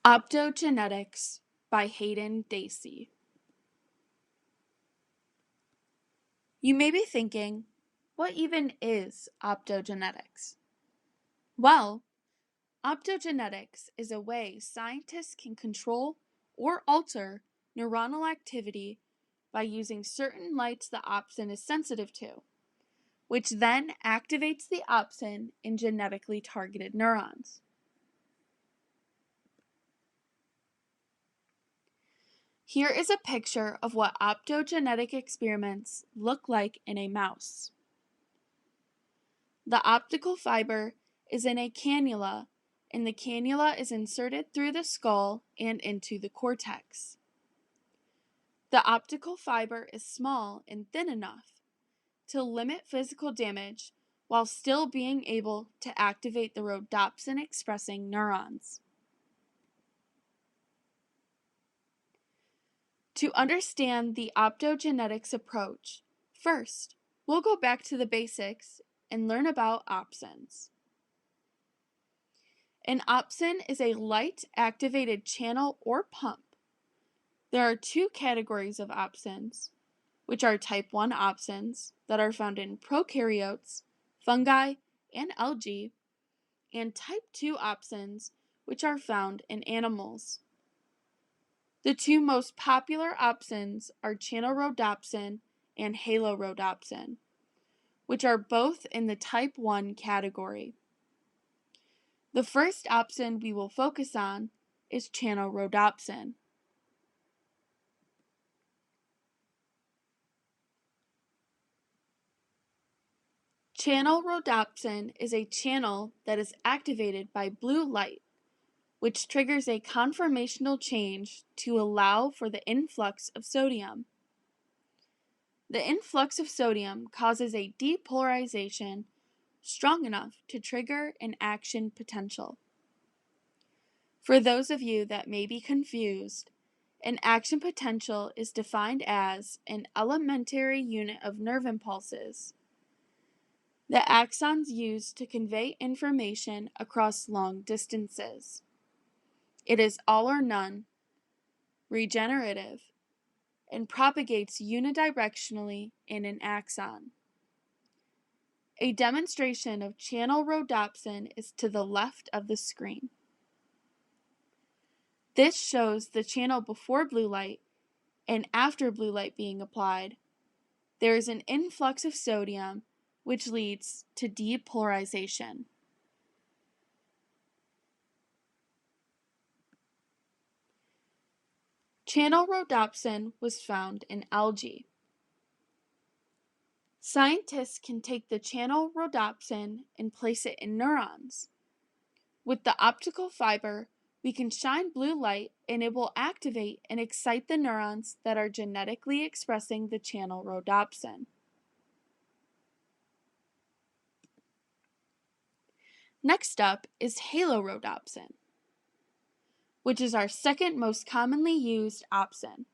Optogenetics by Haydin Dacey. You may be thinking, what even is optogenetics? Well, optogenetics is a way scientists can control or alter neuronal activity by using certain lights the opsin is sensitive to, which then activates the opsin in genetically targeted neurons. Here is a picture of what optogenetic experiments look like in a mouse. The optical fiber is in a cannula, and the cannula is inserted through the skull and into the cortex. The optical fiber is small and thin enough to limit physical damage while still being able to activate the rhodopsin-expressing neurons. To understand the optogenetics approach, first, we'll go back to the basics and learn about opsins. An opsin is a light-activated channel or pump. There are two categories of opsins, which are type 1 opsins that are found in prokaryotes, fungi, and algae, and type 2 opsins, which are found in animals. The two most popular opsins are channel rhodopsin and halorhodopsin, which are both in the type 1 category. The first opsin we will focus on is channel rhodopsin. Channel rhodopsin is a channel that is activated by blue light, which triggers a conformational change to allow for the influx of sodium. The influx of sodium causes a depolarization strong enough to trigger an action potential. For those of you that may be confused, an action potential is defined as an elementary unit of nerve impulses, the axons used to convey information across long distances. It is all or none, regenerative, and propagates unidirectionally in an axon. A demonstration of channel rhodopsin is to the left of the screen. This shows the channel before blue light and after blue light being applied. There is an influx of sodium, which leads to depolarization. Channel rhodopsin was found in algae. Scientists can take the channel rhodopsin and place it in neurons. With the optical fiber, we can shine blue light and it will activate and excite the neurons that are genetically expressing the channel rhodopsin. Next up is halorhodopsin, which is our second most commonly used opsin.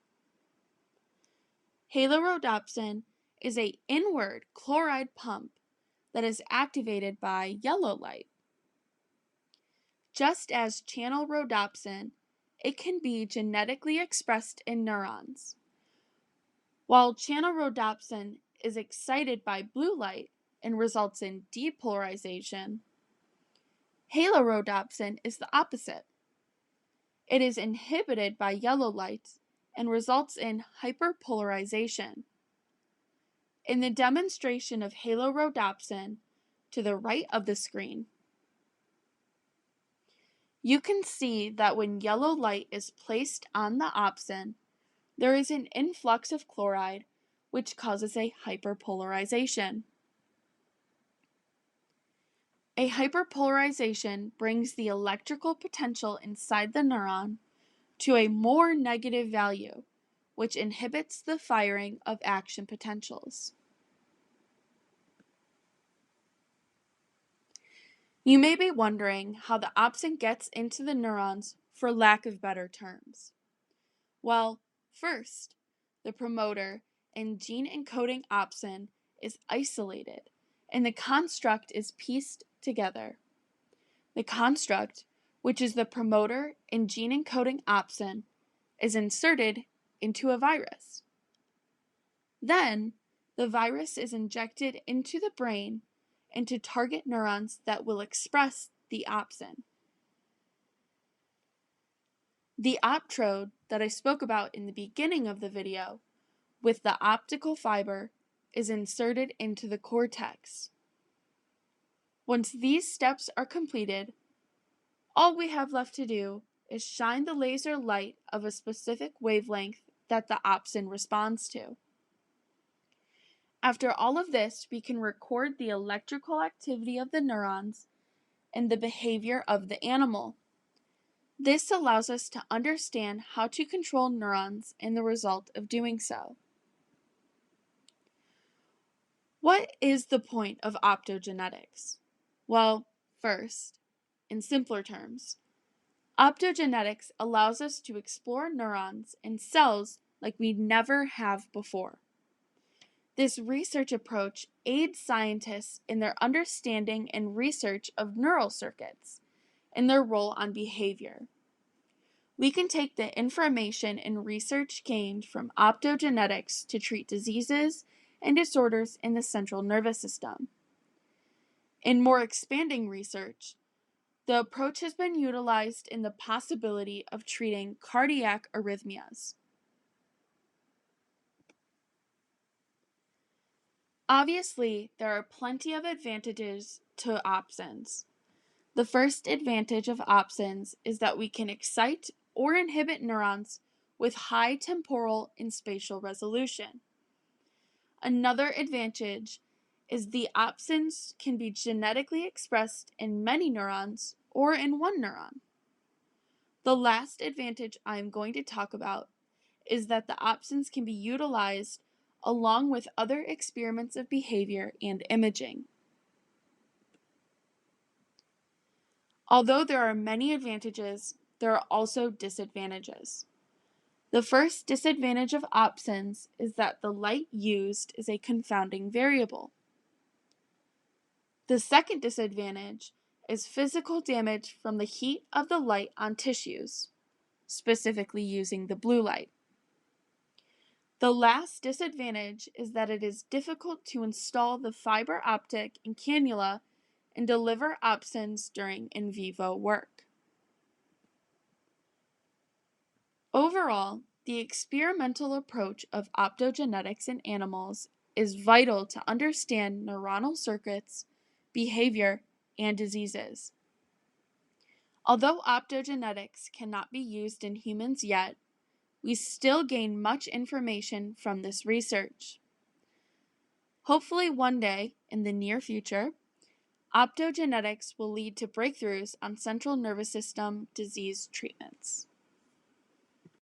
Halorhodopsin is an inward chloride pump that is activated by yellow light. Just as channel rhodopsin, it can be genetically expressed in neurons. While channel rhodopsin is excited by blue light and results in depolarization, halorhodopsin is the opposite. It is inhibited by yellow light and results in hyperpolarization. In the demonstration of halorhodopsin to the right of the screen, you can see that when yellow light is placed on the opsin, there is an influx of chloride, which causes a hyperpolarization. A hyperpolarization brings the electrical potential inside the neuron to a more negative value, which inhibits the firing of action potentials. You may be wondering how the opsin gets into the neurons, for lack of better terms. Well, first, the promoter and gene encoding opsin is isolated, and the construct is pieced together. The construct which is the promoter in gene encoding opsin, is inserted into a virus. Then, the virus is injected into the brain into target neurons that will express the opsin. The optrode that I spoke about in the beginning of the video, with the optical fiber, is inserted into the cortex. Once these steps are completed, all we have left to do is shine the laser light of a specific wavelength that the opsin responds to. After all of this, we can record the electrical activity of the neurons and the behavior of the animal. This allows us to understand how to control neurons and the result of doing so. What is the point of optogenetics? Well, first, in simpler terms, optogenetics allows us to explore neurons and cells like we never have before. This research approach aids scientists in their understanding and research of neural circuits and their role on behavior. We can take the information and research gained from optogenetics to treat diseases and disorders in the central nervous system. In more expanding research, the approach has been utilized in the possibility of treating cardiac arrhythmias. Obviously, there are plenty of advantages to opsins. The first advantage of opsins is that we can excite or inhibit neurons with high temporal and spatial resolution. Another advantage is the opsins can be genetically expressed in many neurons or in one neuron. The last advantage I am going to talk about is that the opsins can be utilized along with other experiments of behavior and imaging. Although there are many advantages, there are also disadvantages. The first disadvantage of opsins is that the light used is a confounding variable. The second disadvantage is physical damage from the heat of the light on tissues, specifically using the blue light. The last disadvantage is that it is difficult to install the fiber optic and cannula and deliver opsins during in vivo work. Overall, the experimental approach of optogenetics in animals is vital to understand neuronal circuits, behavior, and diseases. Although optogenetics cannot be used in humans yet, we still gain much information from this research. Hopefully one day, in the near future, optogenetics will lead to breakthroughs on central nervous system disease treatments.